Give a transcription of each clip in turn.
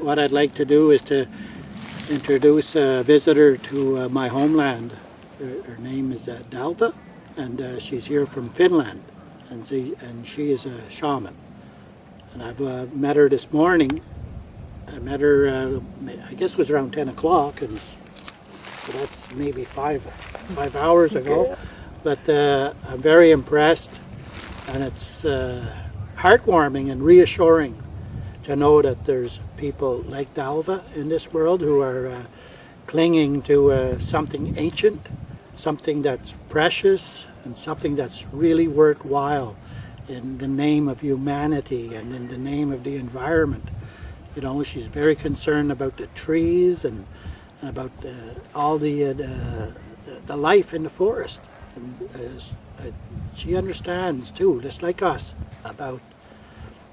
what I'd like to do is to introduce a visitor to my homeland. Her name is Dalva, and she's here from Finland, and she is a shaman. And I've met her this morning. I met her, I guess it was around 10 o'clock, and so that's maybe five hours ago. But I'm very impressed, and it's heartwarming and reassuring to know that there's people like Dalva in this world who are clinging to something ancient, something that's precious, and something that's really worthwhile in the name of humanity and in the name of the environment. You know, she's very concerned about the trees and about all the life in the forest. And she understands too, just like us, about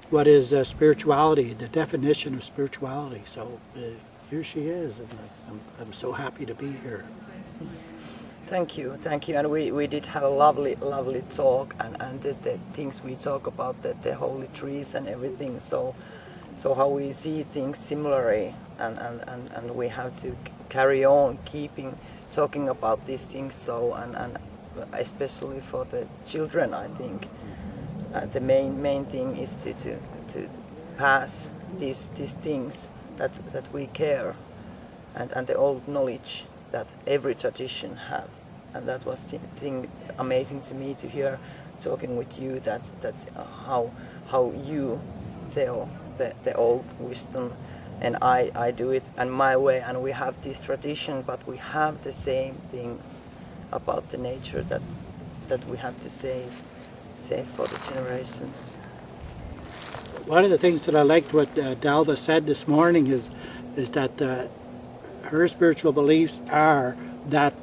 what is spirituality, the definition of spirituality. So here she is, and I'm so happy to be here. Thank you, and we did have a lovely talk, and the things we talk about, the holy trees and everything, so how we see things similarly, and we have to carry on talking about these things, so and especially for the children, I think the main thing is to pass these things that we care, and the old knowledge that every tradition have. And that was thing amazing to me to hear talking with you, that's how you tell the old wisdom, and I do it in my way, and we have this tradition, but we have the same things about the nature that we have to save for the generations. One of the things that I liked what Dalva said this morning is that her spiritual beliefs are that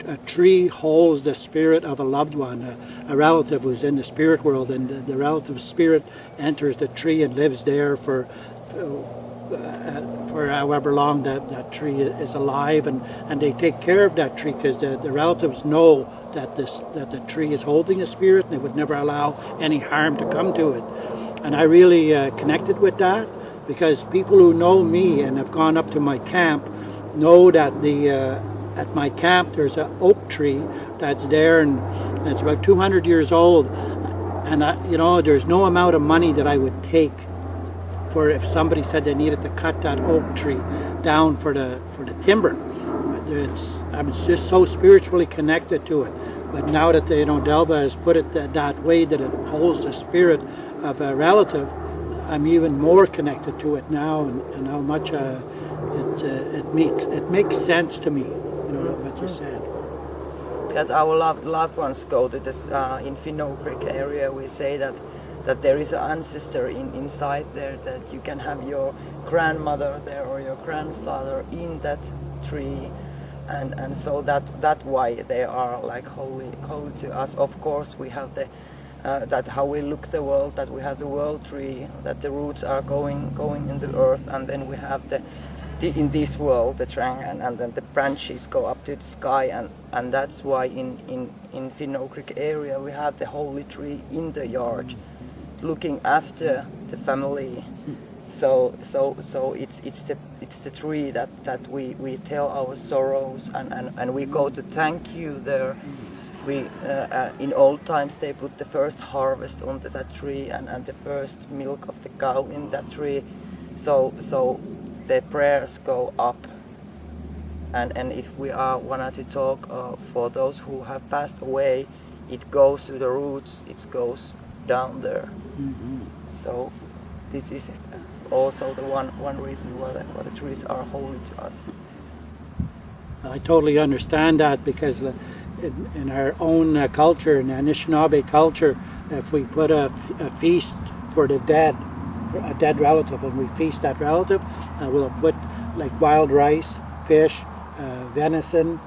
a tree holds the spirit of a loved one, a relative who's in the spirit world, and the relative's spirit enters the tree and lives there for however long that tree is alive, and they take care of that tree because the relatives know that the tree is holding a spirit, and they would never allow any harm to come to it. And I really connected with that, because people who know me and have gone up to my camp know that at my camp there's an oak tree that's there, and it's about 200 years old, and there's no amount of money that I would take for if somebody said they needed to cut that oak tree down for the timber. I'm just so spiritually connected to it. But now that Dalva has put it that way, that it holds the spirit of a relative, I'm even more connected to it now, and how much it makes sense to me. What you said. That our loved ones go to this in Finno-Ugric area. We say that there is an ancestor inside there, that you can have your grandmother there or your grandfather in that tree, and so that why they are like holy to us. Of course, we have that how we look the world, that we have the world tree, that the roots are going in the earth, and then we have in this world the trunk, and then the branches go up to the sky, and that's why in Finno-Ugric area we have the holy tree in the yard, looking after the family. So it's the tree that we tell our sorrows, and we go to thank you there. We in old times they put the first harvest onto that tree, and the first milk of the cow in that tree. So the prayers go up, and if we wanted to talk for those who have passed away, it goes to the roots, it goes down there. Mm-hmm. So this is also the one reason why the trees are holy to us. I totally understand that, because in our own culture, in Anishinabe culture, if we put a feast for the dead, a dead relative, and we feast that relative, we'll put like wild rice, fish, venison,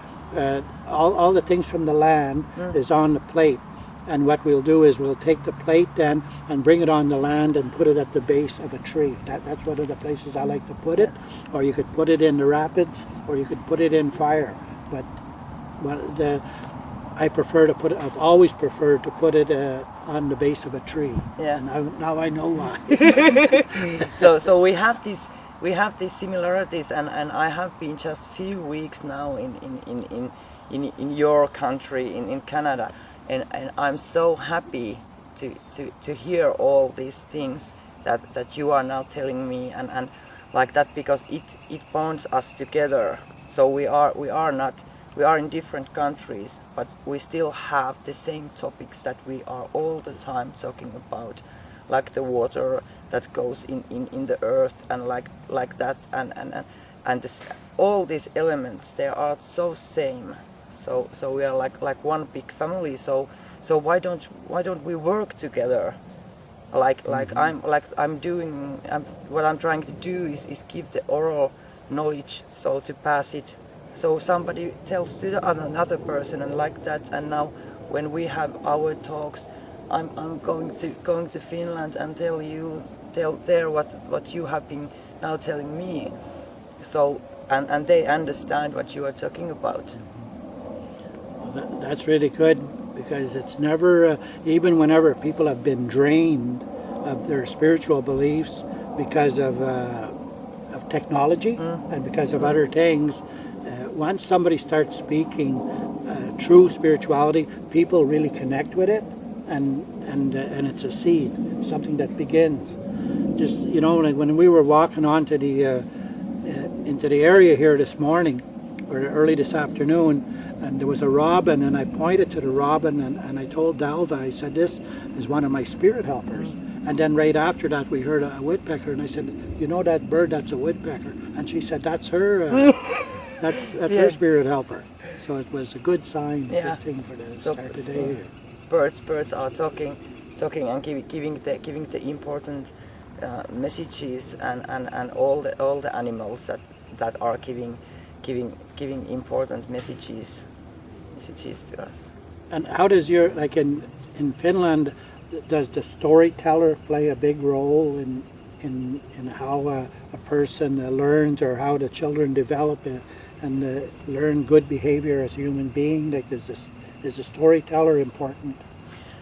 all the things from the land is on the plate. And what we'll do is we'll take the plate then and bring it on the land and put it at the base of a tree. That's one of the places I like to put it. Or you could put it in the rapids, or you could put it in fire. But I've always preferred to put it on the base of a tree. Yeah. And now I know why. So we have we have these similarities, and I have been just few weeks now in your country, in Canada, and I'm so happy to hear all these things that you are now telling me, and like that, because it bonds us together. So we are in different countries, but we still have the same topics that we are all the time talking about, like the water that goes in the earth, and like that, and this, all these elements, they are so same. So we are like one big family. So why don't we work together? I'm doing, what I'm trying to do is give the oral knowledge, so to pass it, so somebody tells to the another person, and like that. And now when we have our talks, I'm going to Finland and tell there what you have been now telling me. So and they understand what you are talking about. Well, that's really good, because it's never, even whenever people have been drained of their spiritual beliefs because of technology and because of other things, once somebody starts speaking true spirituality, people really connect with it, and it's a seed. It's something that begins. Just, you know, like when we were walking onto the into the area here this morning, or early this afternoon, and there was a robin, and I pointed to the robin, and I told Dalva, I said, this is one of my spirit helpers. And then right after that we heard a woodpecker, and I said, you know that bird, that's a woodpecker. And she said, that's her, that's her spirit helper. So it was a good sign, good thing for the start of the day. Birds are talking and giving the important messages, and all the animals that are giving important messages to us. And how does your, like in Finland, does the storyteller play a big role in how a person learns, or how the children develop and learn good behavior as a human being? Like, is the storyteller important?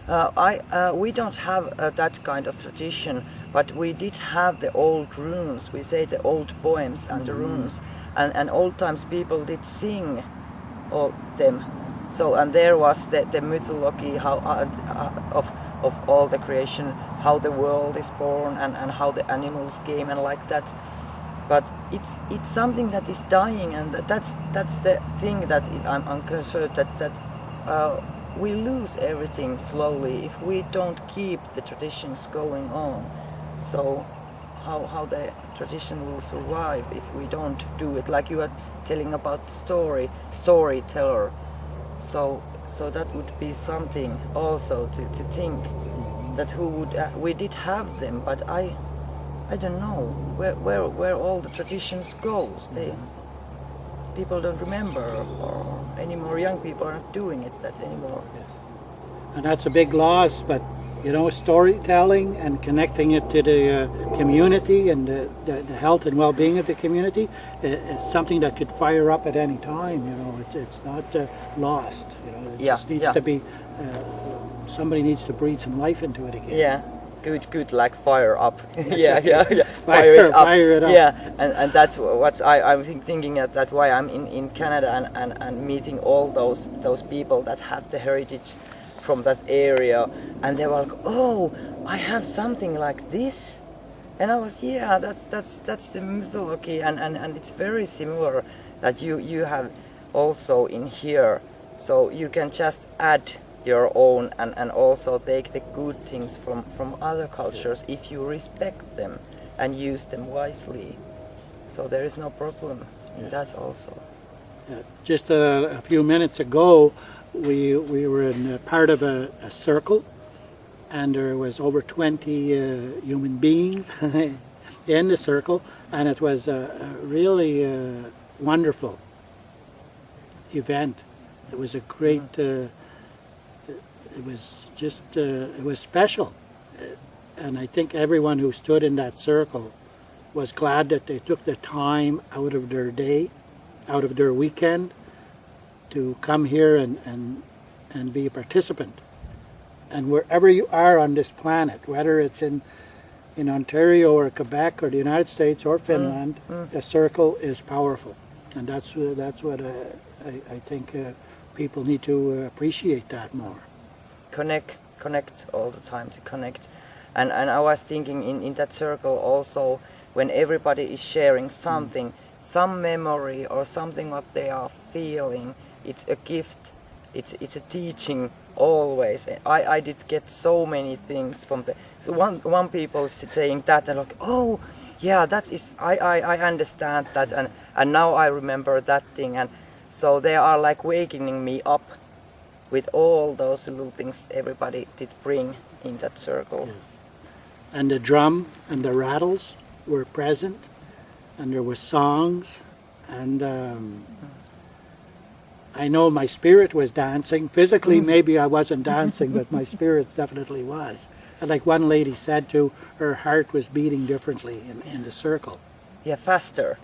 We don't have that kind of tradition, but we did have the old runes. We say the old poems and the runes, and old times people did sing all them. So, and there was the mythology of all the creation, how the world is born, and how the animals came, and like that. But it's something that is dying, and that's the thing that I'm concerned that we lose everything slowly if we don't keep the traditions going on. So how the tradition will survive if we don't do it, like you are telling about storyteller. So that would be something also to think, that who would we did have them, but I don't know where all the traditions goes. People don't remember, or any more young people aren't doing it that anymore. Yes. And that's a big loss, but you know, storytelling and connecting it to the community and the health and well-being of the community is something that could fire up at any time. You know, it's not lost. You know, it just needs to be, somebody needs to breathe some life into it again. Yeah. Good, like fire up. yeah. Fire it up. Yeah, and that's what I'm thinking. That's why I'm in Canada and meeting all those people that have the heritage from that area, and they were like, oh, I have something like this, and I was, that's the mythology, and it's very similar that you have also in here, so you can just add your own and also take the good things from other cultures if you respect them and use them wisely. So there is no problem in that also. Just a few minutes ago, we were in part of a circle, and there was over 20 human beings in the circle, and it was a really wonderful event. It was a great it was just, it was special. And I think everyone who stood in that circle was glad that they took the time out of their day, out of their weekend, to come here and be a participant. And wherever you are on this planet, whether it's in in Ontario or Quebec or the United States or Finland, the circle is powerful, and that's what I think people need to appreciate that more. Connect all the time, to connect. And I was thinking in that circle also, when everybody is sharing something, some memory or something what they are feeling, it's a gift, it's a teaching always. I did get so many things from the one people saying that, and like, oh yeah, that is, I understand that, and now I remember that thing, and so they are like wakening me up with all those little things everybody did bring in that circle. Yes. And the drum and the rattles were present, and there were songs, and I know my spirit was dancing. Physically, maybe I wasn't dancing, but my spirit definitely was. And like one lady said too, her heart was beating differently in the circle. Yeah, faster.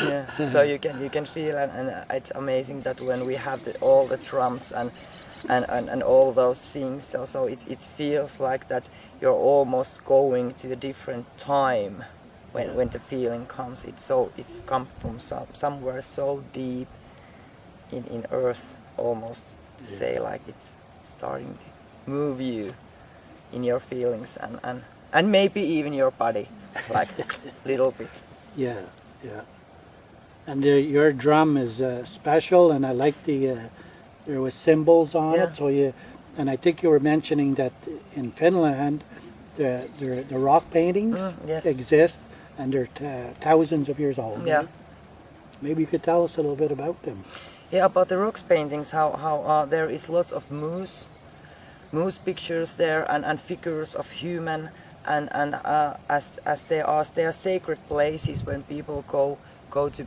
Yeah, so you can feel, and it's amazing that when we have all the drums and all those things, also it feels like that you're almost going to a different time when the feeling comes. It's come from somewhere so deep in earth, almost to say, like it's starting to move you in your feelings and maybe even your body, like a little bit. Yeah. And your drum is special, and I like there was symbols on it. So and I think you were mentioning that in Finland, the rock paintings exist, and they're thousands of years old. Yeah. Right? Maybe you could tell us a little bit about them. Yeah, about the rocks paintings, how there is lots of moose pictures there, and figures of human, and as they are sacred places when people go to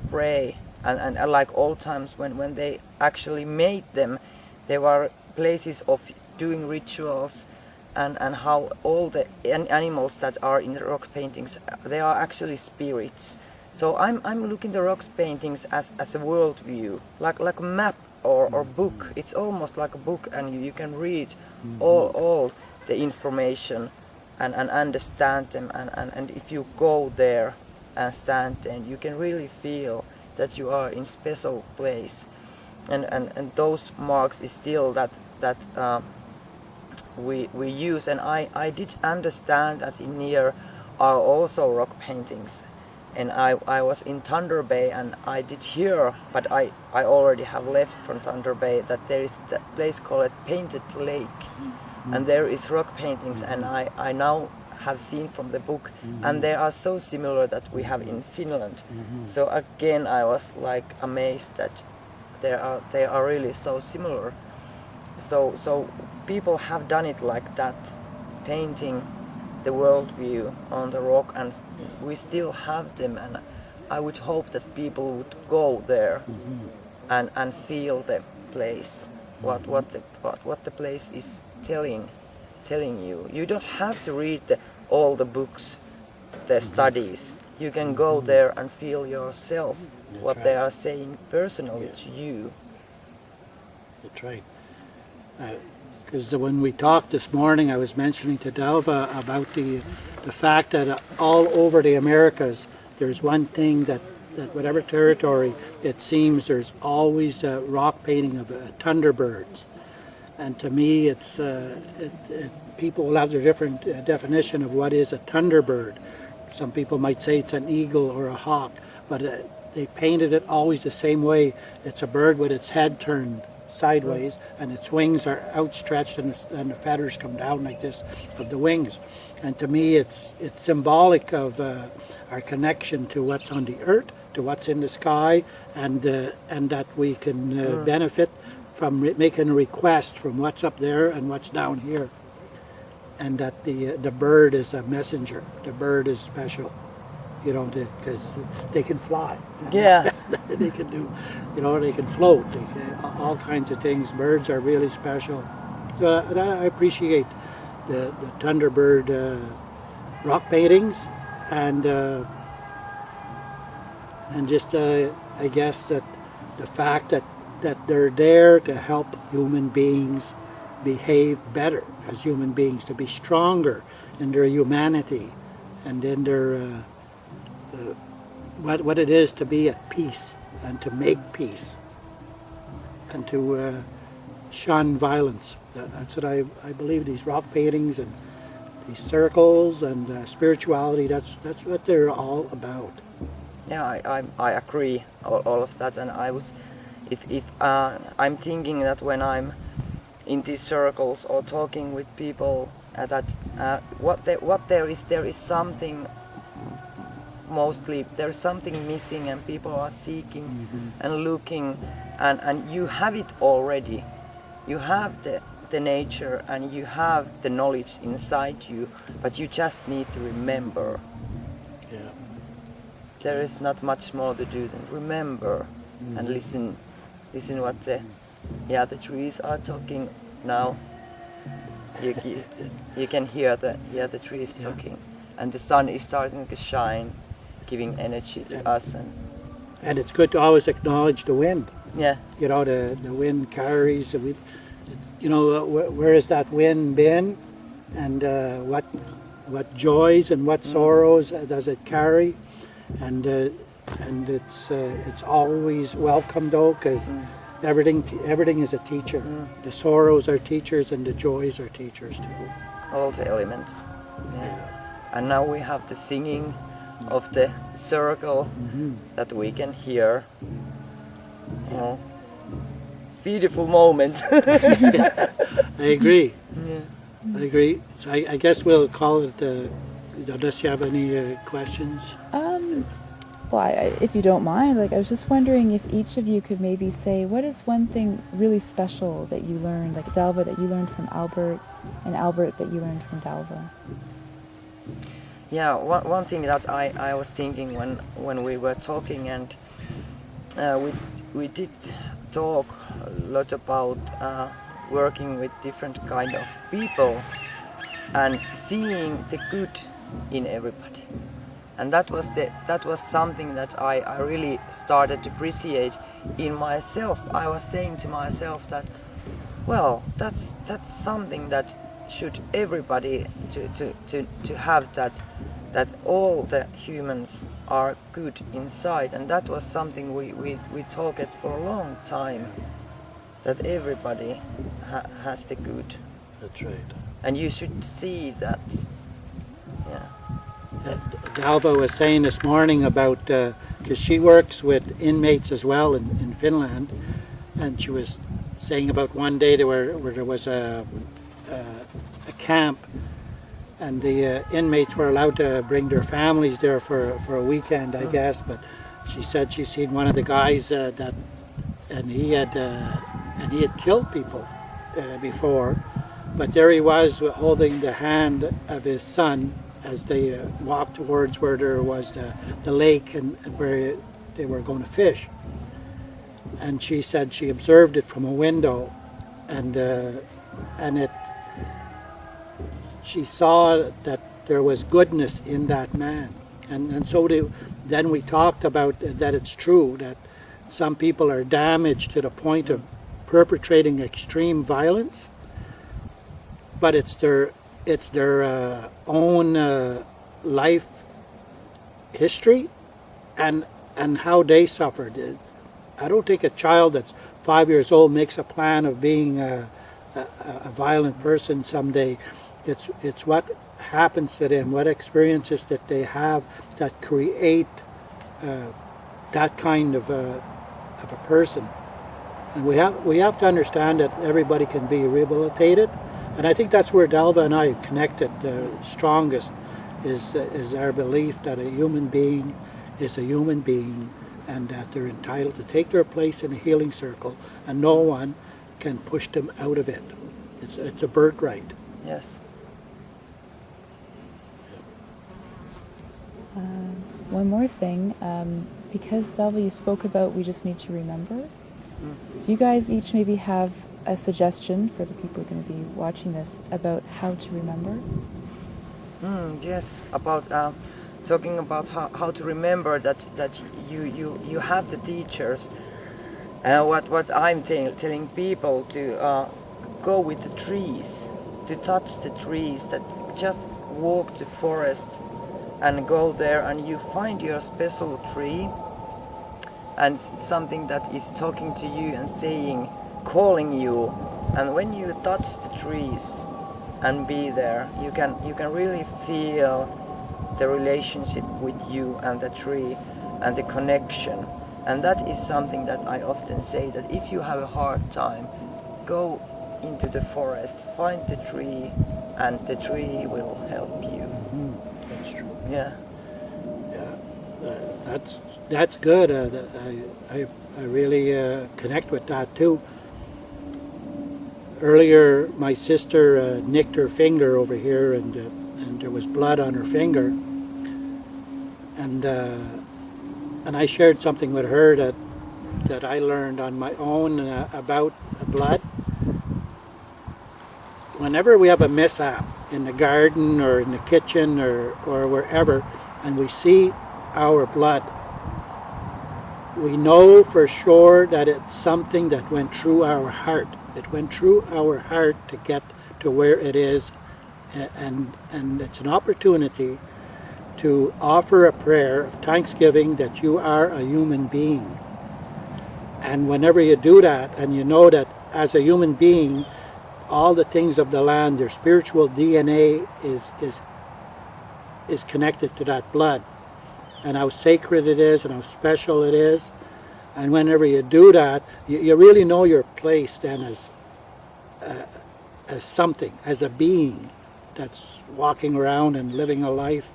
pray, and like old times when they actually made them, they were places of doing rituals, and how all the animals that are in the rock paintings, they are actually spirits. So I'm looking the rock paintings as a worldview, like a map or book. It's almost like a book, and you can read all the information and understand them, and if you go there and stand there, you can really feel that you are in special place, and those marks is still that we use, and I did understand that in here are also rock paintings, and I was in Thunder Bay, and I did hear, but I already have left from Thunder Bay, that there is a place called Painted Lake, and there is rock paintings, and I now have seen from the book, and they are so similar that we have in Finland. So again, I was like amazed that they are really so similar. So people have done it like that, painting the worldview on the rock, and we still have them, and I would hope that people would go there and feel the place, what the place is telling you. You don't have to read all the books, the studies. You can go there and feel yourself what they are saying personally to you. That's right. Because when we talked this morning, I was mentioning to Dalva about the fact that all over the Americas, there's one thing that whatever territory, it seems there's always a rock painting of Thunderbirds. And to me, it's people will have their different definition of what is a Thunderbird. Some people might say it's an eagle or a hawk, but they painted it always the same way. It's a bird with its head turned sideways, and its wings are outstretched, and the feathers come down like this of the wings. And to me, it's symbolic of our connection to what's on the earth, to what's in the sky, and that we can benefit from making a request from what's up there and what's down here, and that the bird is a messenger. The bird is special, because they can fly. Yeah. They can do, they can float. They can, all kinds of things. Birds are really special. So I appreciate the Thunderbird rock paintings, and just I guess that the fact that they're there to help human beings behave better as human beings, to be stronger in their humanity and in their what it is to be at peace and to make peace and to shun violence. That's what I believe. These rock paintings and these circles and spirituality, that's what they're all about. Yeah, I agree all of that, and I was, if I'm thinking that when I'm in these circles or talking with people, that what there is something, mostly there is something missing, and people are seeking and looking, and you have it already. You have the nature and you have the knowledge inside you, but you just need to remember. Yeah. There is not much more to do than remember and listen what the trees are talking now. You can hear the trees talking, and the sun is starting to shine, giving energy to us. And it's good to always acknowledge the wind. Yeah. You know, the wind carries. You know, where has that wind been, and what joys and what sorrows does it carry, and it's always welcome though, because everything is a teacher. The sorrows are teachers and the joys are teachers too. All the elements. Yeah. And now we have the singing of the circle that we can hear. Oh, beautiful moment. I agree. Yeah. I agree. So I guess we'll call it. Unless you have any questions. Well, if you don't mind, I was just wondering if each of you could maybe say, what is one thing really special that you learned, like Dalva that you learned from Albert, and Albert that you learned from Dalva? Yeah, one thing that I was thinking when we were talking, and we did talk a lot about working with different kind of people and seeing the good in everybody. And that was something that I really started to appreciate in myself. I was saying to myself that, well, that's something that should everybody to have, that all the humans are good inside, and that was something we talked for a long time, that everybody has the good. That's right. And you should see that. Yeah. Dalva was saying this morning about, because she works with inmates as well in Finland, and she was saying about one day where there was a camp, and the inmates were allowed to bring their families there for a weekend, I guess. But she said she seen one of the guys and he had killed people before, but there he was holding the hand of his son as they walked towards where there was the lake and where they were going to fish. And she said she observed it from a window, and she saw that there was goodness in that man. And so then we talked about that it's true that some people are damaged to the point of perpetrating extreme violence, but it's their own life history and how they suffered. I don't think a child that's 5 years old makes a plan of being a violent person someday. It's what happens to them, what experiences that they have that create that kind of a person. And we have to understand that everybody can be rehabilitated. And I think that's where Dalva and I connected strongest, is our belief that a human being is a human being, and that they're entitled to take their place in a healing circle, and no one can push them out of it. It's a birthright. Yes. One more thing, because Dalva, you spoke about we just need to remember. Do you guys each maybe have a suggestion for the people who are going to be watching this about how to remember? Yes, about talking about how to remember that you have the teachers. What I'm telling people to go with the trees, to touch the trees, that just walk the forest and go there and you find your special tree and something that is talking to you and saying, calling you. And when you touch the trees and be there, you can really feel the relationship with you and the tree and the connection. And that is something that I often say, that if you have a hard time, go into the forest, find the tree, and the tree will help you. That's true. Yeah. Yeah, that's good. I really connect with that too. Earlier, my sister nicked her finger over here, and there was blood on her finger. And I shared something with her that I learned on my own about blood. Whenever we have a mishap in the garden or in the kitchen or wherever, and we see our blood, we know for sure that it's something that went through our heart. It went through our heart to get to where it is, and it's an opportunity to offer a prayer of thanksgiving that you are a human being. And whenever you do that, and you know that as a human being, all the things of the land, your spiritual DNA is connected to that blood, and how sacred it is and how special it is. And whenever you do that, you really know your place then as something, as a being that's walking around and living a life.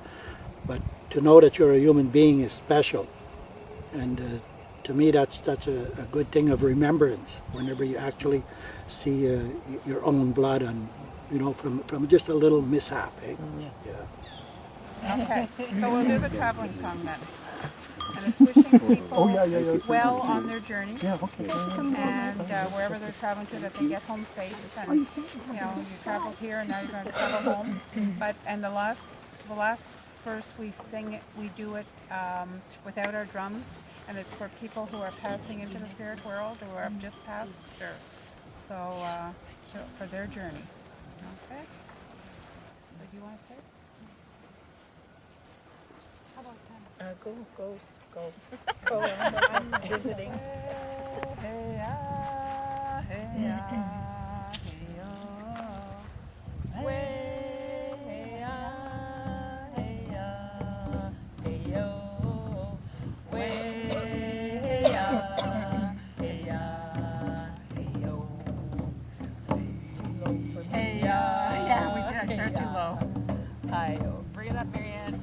But to know that you're a human being is special. And to me, that's a good thing of remembrance whenever you actually see your own blood, and from just a little mishap. Eh? Yeah. Okay, so we'll do the traveling song then. And it's wishing people well on their journey. Yeah, okay. And wherever they're traveling to, that they get home safe. And you traveled here and now you're going to travel home. And the last verse we sing it, we do it without our drums, and it's for people who are passing into the spirit world or have just passed, or so for their journey. Okay. So do you want to start? How about that? Go. I'm visiting. Yeah, we did. I started too low. Bring it up, Marianne.